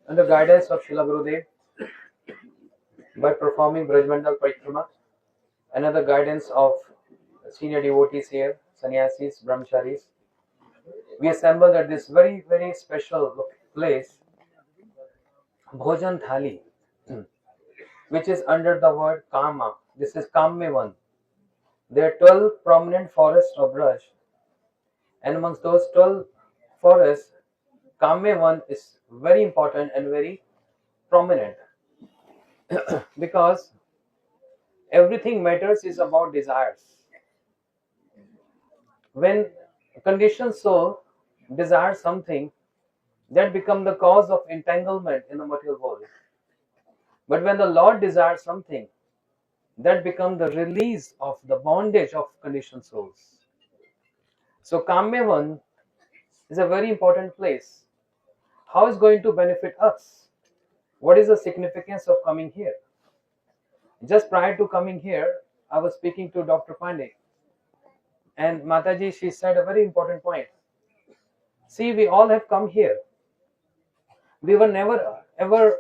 under guidance of Srila Gurudev by performing Brajmandal Parikrama and under guidance of senior devotees here, sannyasis, brahmacharis. We assembled at this very, very special place, Bhojan Thali, which is under the word Kama. This is Kammevan. There are 12 prominent forests of Braj, and amongst those 12 forests, Kammevan is very important and very prominent because everything matters is about desires. When a conditioned soul desires something, that becomes the cause of entanglement in the material world. But when the Lord desires something, that becomes the release of the bondage of conditioned souls. So Kammevan is a very important place. How is going to benefit us? What is the significance of coming here? Just prior to coming here, I was speaking to Dr. Pandey, and Mataji, she said a very important point. See, we all have come here. We were never ever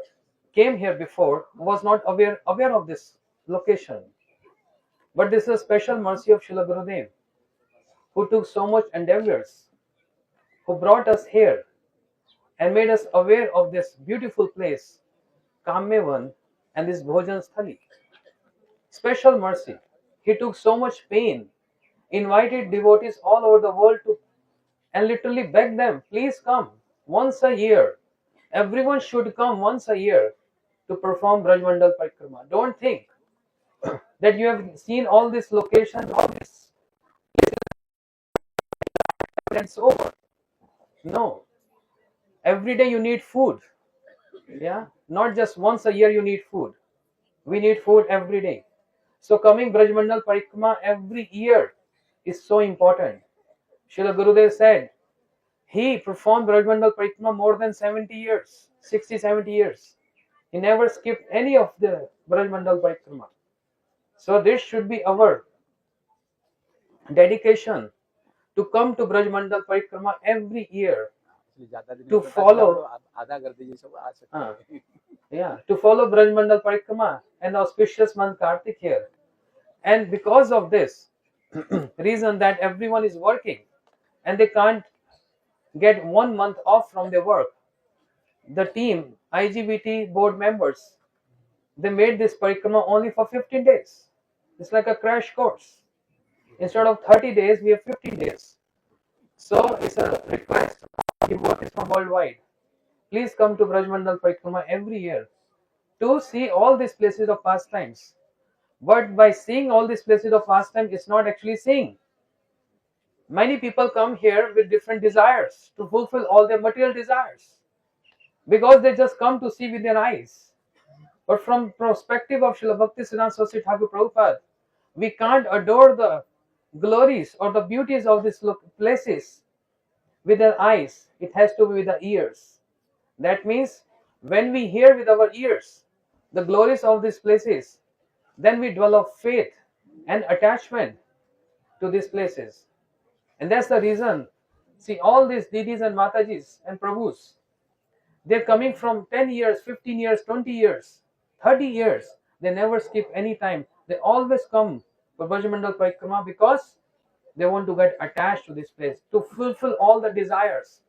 came here before, was not aware of this location. But this is a special mercy of Srila Gurudev, who took so much endeavors, who brought us here and made us aware of this beautiful place, Kammevan, and this Bhojan Thali. Special mercy. He took so much pain, invited devotees all over the world to, and literally begged them, please come once a year. Everyone should come once a year to perform Brajmandal Parikrama. Don't think that you have seen all these locations, all this, and it's over. No. Every day you need food. Yeah. Not just once a year you need food. We need food every day. So coming Brajmandal Parikrama every year is so important. Srila Gurudev said he performed Brajmandal Parikrama more than 70 years, 60, 70 years. He never skipped any of the Brajmandal Parikrama. So this should be our dedication to come to Brajmandal Parikrama every year to follow to follow Brajmandal Parikrama and auspicious month Kartik here. And because of this reason that everyone is working and they can't get 1 month off from their work, the team, IGBT board members, they made this parikrama only for 15 days. It's like a crash course. Instead of 30 days, we have 15 days. So it's a request of devotees from worldwide. Please come to Brajmandal Parikrama every year to see all these places of pastimes. But by seeing all these places of pastime, it's not actually seeing. Many people come here with different desires to fulfill all their material desires because they just come to see with their eyes. But from perspective of Srila Bhaktisiddhanta Saraswati Thakur Prabhupada, we can't adore the glories or the beauties of these places with our eyes. It has to be with the ears. That means when we hear with our ears the glories of these places, then we develop faith and attachment to these places. And that's the reason, see, all these Didis and Matajis and Prabhus, they're coming from 10 years, 15 years, 20 years, 30 years. They never skip any time. They always come for Brajmandal Parikrama because they want to get attached to this place, to fulfill all the desires.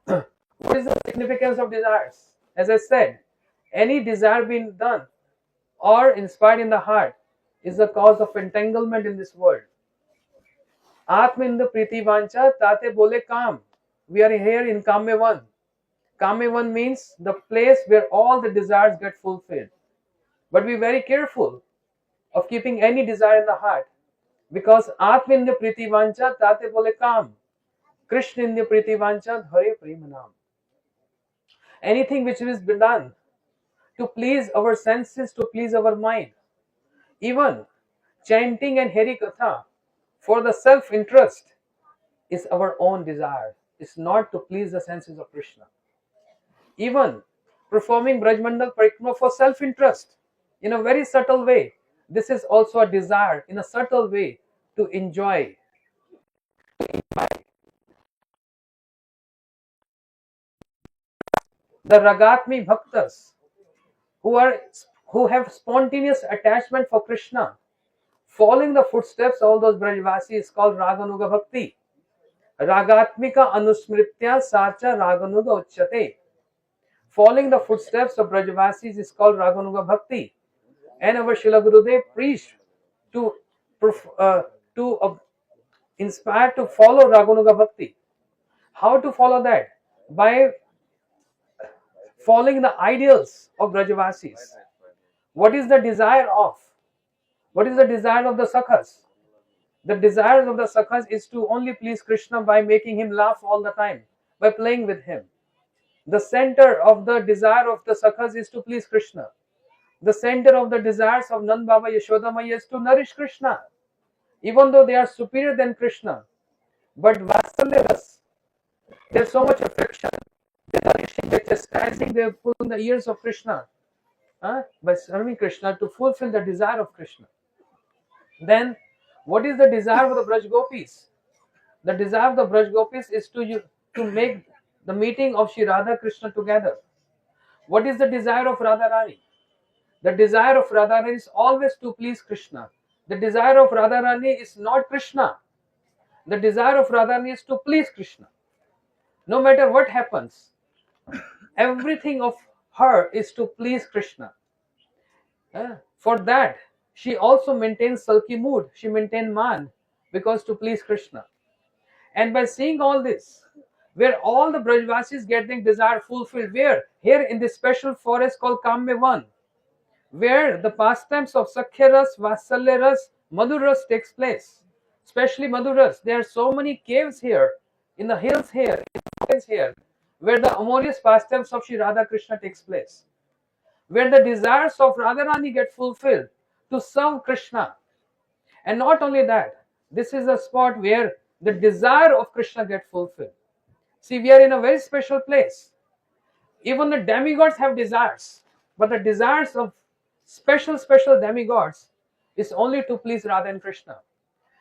What is the significance of desires? As I said, any desire being done or inspired in the heart is the cause of entanglement in this world. Atminda Priti Vancha Tate Bole Kam. We are here in Kammevan. Kammevan means the place where all the desires get fulfilled. But be very careful of keeping any desire in the heart, because Atminda Priti Vancha Tate Bole Kam. Krishnindya Priti Vancha Dhare Premanam. Anything which is done to please our senses, to please our mind, even chanting and HariKatha for the self-interest is our own desire. It's not to please the senses of Krishna. Even performing Brajmandal Parikrama for self-interest in a very subtle way, this is also a desire in a subtle way to enjoy. the Ragatmi Bhaktas, who have spontaneous attachment for Krishna, following the footsteps of those Brajvasis, is called Raganuga Bhakti. Ragatmika Anusmritya Sacha Raganuga Uchyate. Following the footsteps of Brajvasis is called Raganuga Bhakti. And our Srila Gurudev preached to, inspire to follow Raganuga Bhakti. How to follow that? By following the ideals of Brajavasis. What is the desire of? What is the desire of the Sakhas? The desires of the Sakhas is to only please Krishna by making him laugh all the time, by playing with him. The center of the desire of the Sakhas is to please Krishna. The center of the desires of Nand Baba Yashoda Maya is to nourish Krishna, even though they are superior than Krishna. But Vatsalya Ras, there's so much affection, they're nourishing, they're chastising, they're pulling the ears of Krishna, by serving Krishna to fulfill the desire of Krishna. Then, what is the desire of the Braj Gopis? The desire of the Braj Gopis is to make the meeting of Shri Radha Krishna together. What is the desire of Radharani? The desire of Radharani is always to please Krishna. The desire of Radharani is not Krishna. The desire of Radharani is to please Krishna. No matter what happens, everything of her is to please Krishna. For that, she also maintains sulky mood. She maintains man because to please Krishna. And by seeing all this, where all the Brajvasis get their desire fulfilled, where? Here in this special forest called Kamyavan, where the pastimes of Sakhyaras, Vatsalyaras, Madhuras takes place. Especially Madhuras. There are so many caves here, in the hills here, in the mountains here, where the amorous pastimes of Shri Radha Krishna takes place. Where the desires of Radharani get fulfilled to serve Krishna. And not only that, this is a spot where the desire of Krishna get fulfilled. See, we are in a very special place. Even the demigods have desires, but the desires of special demigods is only to please Radha and Krishna.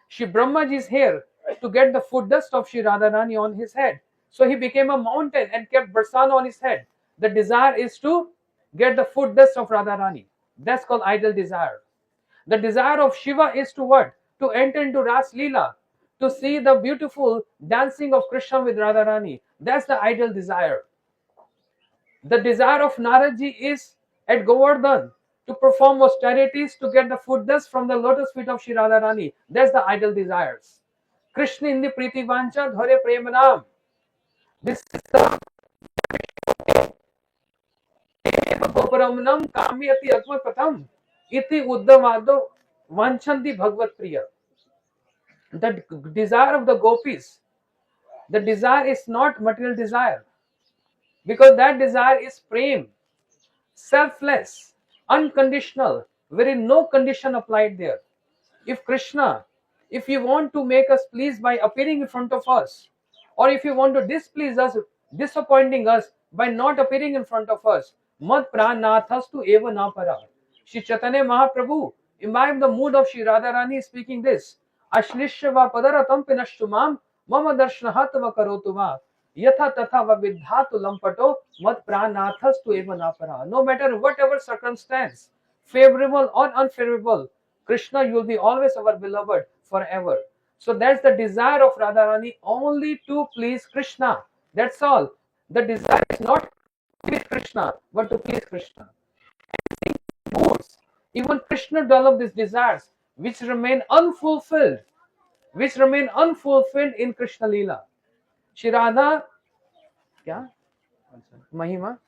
Shri Brahmaji is here to get the foot dust of Shri Radharani on his head. So he became a mountain and kept barsana on his head. The desire is to get the foot dust of Radharani. That's called ideal desire. The desire of Shiva is to what? To enter into Ras Leela, to see the beautiful dancing of Krishna with Radharani. That's the ideal desire. The desire of Naradji is at Govardhan to perform austerities to get the foot dust from the lotus feet of Shri Radharani. That's the ideal desires. Krishna in the Priti Vancha Dhare Premanam. This is the Goparamnam Kamyati Atmapatam Iti Uddamado Vanchanti Bhagvat Priya. The desire of the gopis, the desire is not material desire, because that desire is prem, selfless, unconditional, wherein no condition applied there. If Krishna, if you want to make us pleased by appearing in front of us, or if you want to displease us, disappointing us by not appearing in front of us, mad pranathastu eva na para. Shri Chaitanya Mahaprabhu, imbibe the mood of Shri Radharani, speaking this: Ashlishva padaratam pinashtumam mama darshnahatva karotuma yatha tatha va vidhatu lampato mad pranathastu eva na para. No matter whatever circumstance, favorable or unfavorable, Krishna, you will be always our beloved forever. So that's the desire of Radharani, only to please Krishna. That's all. The desire is not to please Krishna, but to please Krishna. Even Krishna developed these desires, which remain unfulfilled, in Krishna Leela. Shri Radha, kya? Mahima?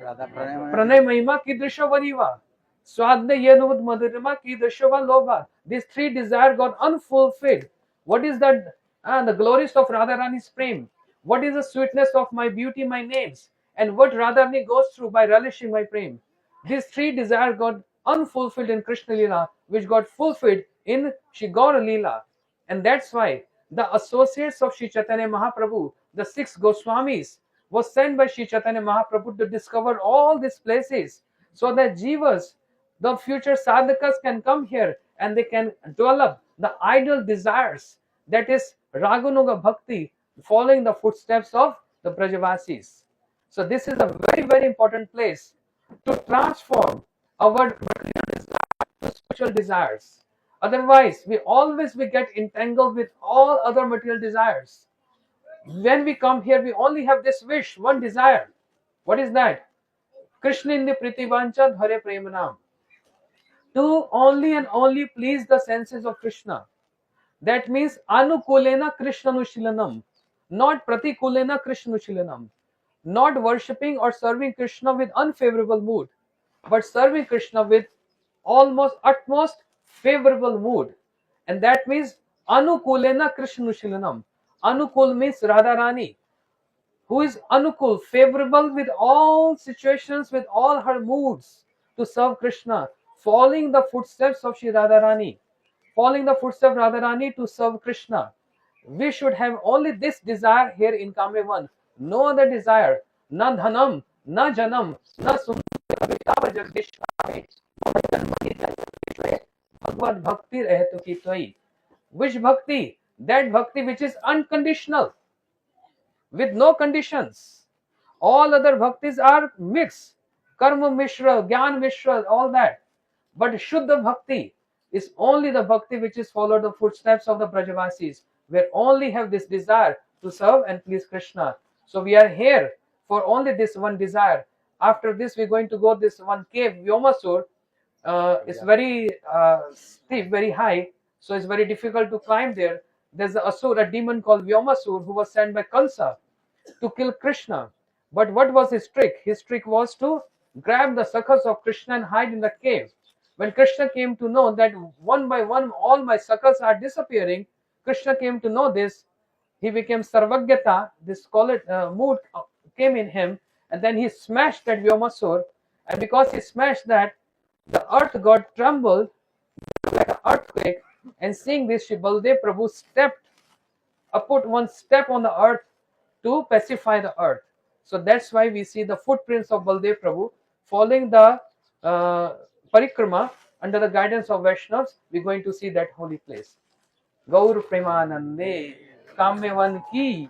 Pranay Mahima ki drisha variva. Swadna Yenud Madhurima ki drishava lobha. These three desires got unfulfilled. What is that? The glories of Radharani's prem. What is the sweetness of my beauty, my names? And what Radharani goes through by relishing my prem. These three desires got unfulfilled in Krishna Leela, which got fulfilled in Shri Gaura Leela. And that's why the associates of Shri Chaitanya Mahaprabhu, the 6 Goswamis, was sent by Shri Chaitanya Mahaprabhu to discover all these places, so that jivas, the future sadhakas, can come here and they can develop the ideal desires, that is Raganuga Bhakti, following the footsteps of the Brajavasis. So this is a very, very important place to transform our material desire to spiritual desires. Otherwise, we get entangled with all other material desires. When we come here, we only have this wish, one desire. What is that? Krishna in the Pritivancha Dhare Premanam. To only and only please the senses of Krishna. That means Anukulena Krishnanushilanam, not Pratikulena Krishnanushilanam. Not worshipping or serving Krishna with unfavorable mood, but serving Krishna with almost utmost favorable mood. And that means Anukulena Krishnanushilanam. Anukul means Radharani, who is Anukul, favorable with all situations, with all her moods to serve Krishna, following the footsteps of Shri Radharani, following the footsteps of Radharani to serve Krishna. We should have only this desire here in Kamevan, no other desire, na dhanam, na janam, na sundar, Bhagavad Bhakti Rehetu Ki Twai. Which bhakti? That bhakti which is unconditional, with no conditions. All other bhaktis are mixed. Karma Mishra, Gyan Mishra, all that. But Shuddha Bhakti is only the bhakti which is followed the footsteps of the Brajavasis, where only have this desire to serve and please Krishna. So we are here for only this one desire. After this, we're going to go this one cave, Vyomasur. It's very steep, very high, so it's very difficult to climb there. There's a Asur, a demon called Vyomasur, who was sent by Kansa to kill Krishna. But what was his trick? His trick was to grab the sakhas of Krishna and hide in the cave. When Krishna came to know that one by one all my sakhas are disappearing, Krishna came to know this. He became Sarvagyata, this mood came in him, and then he smashed that Vyomasur. And because he smashed that, the earth got trembled like an earthquake. And seeing this, Shri Baldev Prabhu put one step on the earth to pacify the earth. So that's why we see the footprints of Baldev Prabhu following the parikrama under the guidance of Vaishnavas. We're going to see that holy place. Gaur Premanande Kamyavan ki.